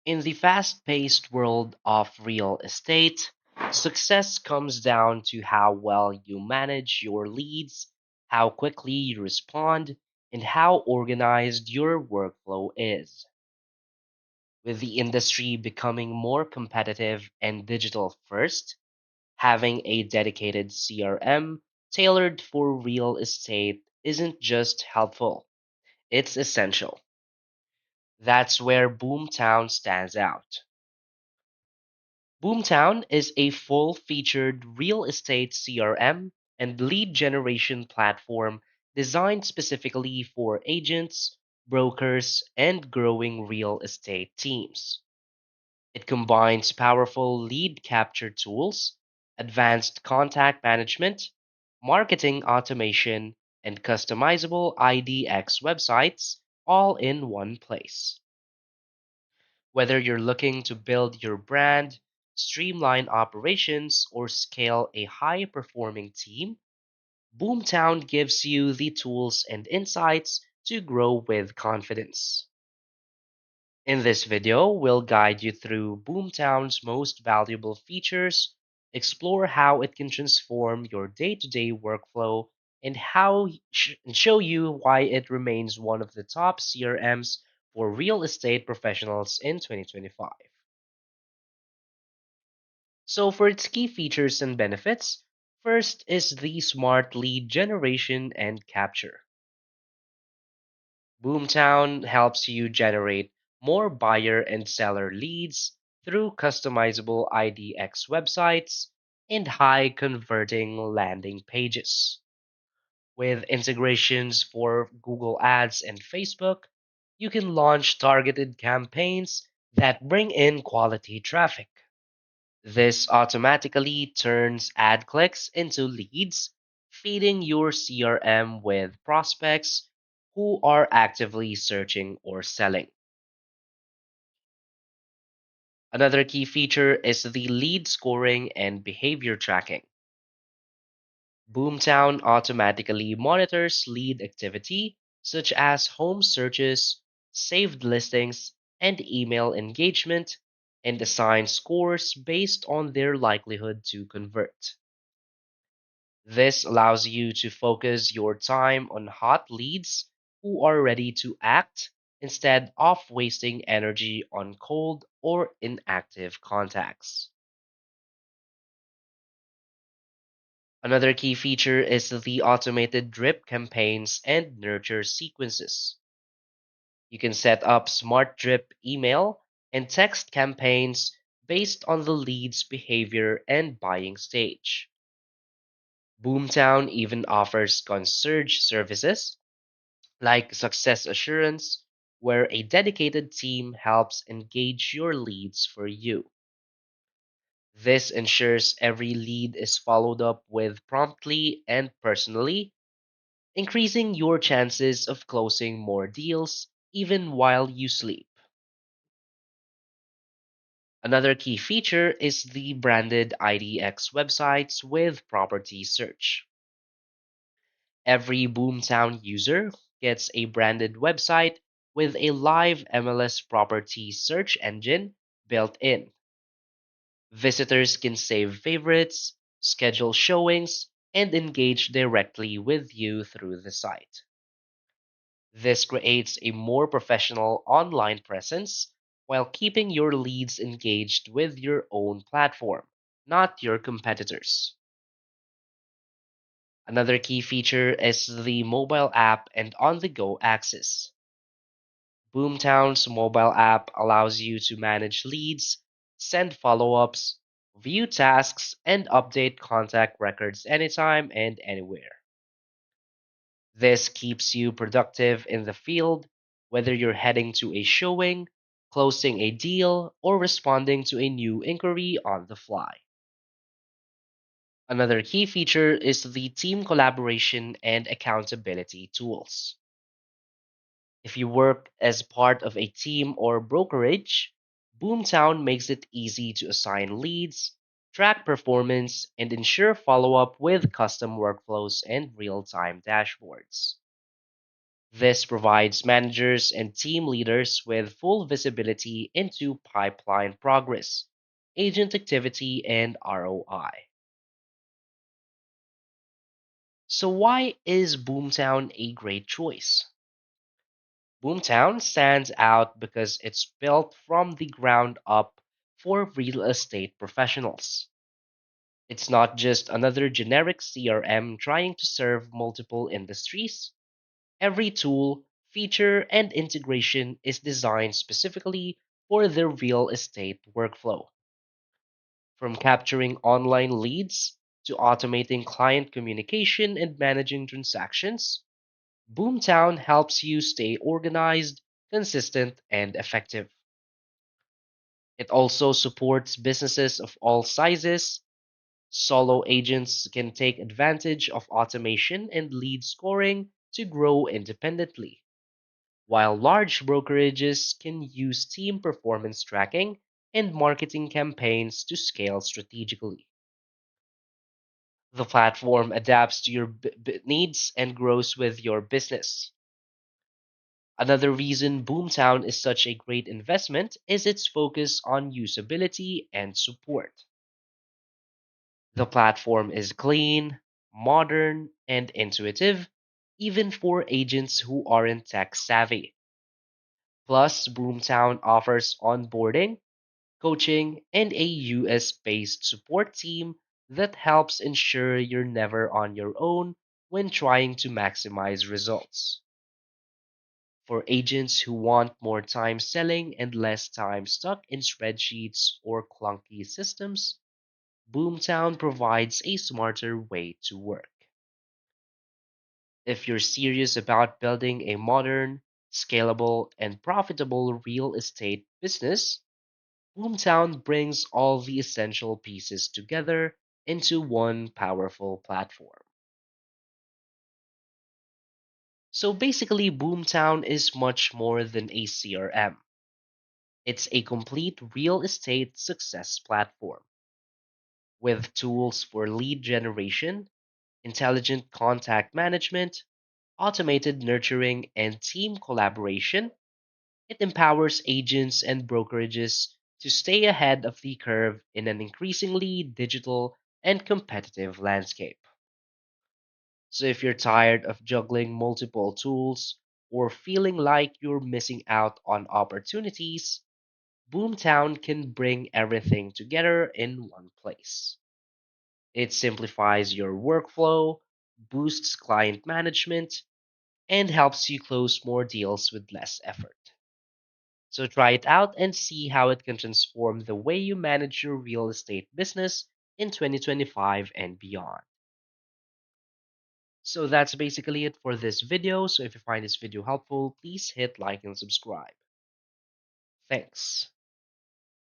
In the fast paced world of real estate, success comes down to how well you manage your leads, how quickly you respond, and how organized your workflow is. With the industry becoming more competitive and digital first, having a dedicated CRM tailored for real estate isn't just helpful, it's essential. That's where Boomtown stands out. BoomTown is a full-featured real estate CRM and lead generation platform designed specifically for agents, brokers, and growing real estate teams. It combines powerful lead capture tools, advanced contact management, marketing automation, and customizable IDX websites all in one place. Whether you're looking to build your brand, streamline operations, or scale a high performing team, Boomtown gives you the tools and insights to grow with confidence. In this video, we'll guide you through Boomtown's most valuable features, explore how it can transform your day to day workflow, and show you why it remains one of the top CRMs for real estate professionals in 2025. So, for its key features and benefits, first is the smart lead generation and capture. Boomtown helps you generate more buyer and seller leads through customizable IDX websites and high converting landing pages. With integrations for Google Ads and Facebook, you can launch targeted campaigns that bring in quality traffic. This automatically turns ad clicks into leads, feeding your CRM with prospects who are actively searching or selling. Another key feature is the lead scoring and behavior tracking. Boomtown automatically monitors lead activity, such as home searches, saved listings, and email engagement, and assigns scores based on their likelihood to convert. This allows you to focus your time on hot leads who are ready to act instead of wasting energy on cold or inactive contacts. Another key feature is the automated drip campaigns and nurture sequences. You can set up smart drip email and text campaigns based on the lead's behavior and buying stage. Boomtown even offers concierge services like success assurance, where a dedicated team helps engage your leads for you. This ensures every lead is followed up with promptly and personally, increasing your chances of closing more deals even while you sleep. Another key feature is the branded IDX websites with property search. Every Boomtown user gets a branded website with a live MLS property search engine built in. Visitors can save favorites, schedule showings, and engage directly with you through the site. This creates a more professional online presence while keeping your leads engaged with your own platform, not your competitors. Another key feature is the mobile app and on the go access. Boomtown's mobile app allows you to manage leads, send follow ups, view tasks, and update contact records anytime and anywhere. This keeps you productive in the field, whether you're heading to a showing, closing a deal, or responding to a new inquiry on the fly. Another key feature is the team collaboration and accountability tools. If you work as part of a team or brokerage, Boomtown makes it easy to assign leads, track performance, and ensure follow up with custom workflows and real time dashboards. This provides managers and team leaders with full visibility into pipeline progress, agent activity, and ROI. So, why is Boomtown a great choice? Boomtown stands out because it's built from the ground up for real estate professionals. It's not just another generic CRM trying to serve multiple industries. Every tool, feature, and integration is designed specifically for the real estate workflow. From capturing online leads to automating client communication and managing transactions, Boomtown helps you stay organized, consistent, and effective. It also supports businesses of all sizes. Solo agents can take advantage of automation and lead scoring to grow independently, while large brokerages can use team performance tracking and marketing campaigns to scale strategically. The platform adapts to your needs and grows with your business. Another reason Boomtown is such a great investment is its focus on usability and support. The platform is clean, modern, and intuitive, even for agents who aren't tech savvy. Plus, Boomtown offers onboarding, coaching, and a US based support team that helps ensure you're never on your own when trying to maximize results. For agents who want more time selling and less time stuck in spreadsheets or clunky systems, Boomtown provides a smarter way to work. If you're serious about building a modern, scalable, and profitable real estate business, Boomtown brings all the essential pieces together into one powerful platform. So basically, Boomtown is much more than a CRM. It's a complete real estate success platform with tools for lead generation, intelligent contact management, automated nurturing, and team collaboration. It empowers agents and brokerages to stay ahead of the curve in an increasingly digital and competitive landscape. So, if you're tired of juggling multiple tools or feeling like you're missing out on opportunities, Boomtown can bring everything together in one place. It simplifies your workflow, boosts client management, and helps you close more deals with less effort. So try it out and see how it can transform the way you manage your real estate business in 2025 and beyond. So that's basically it for this video. So if you find this video helpful, please hit like and subscribe. Thanks.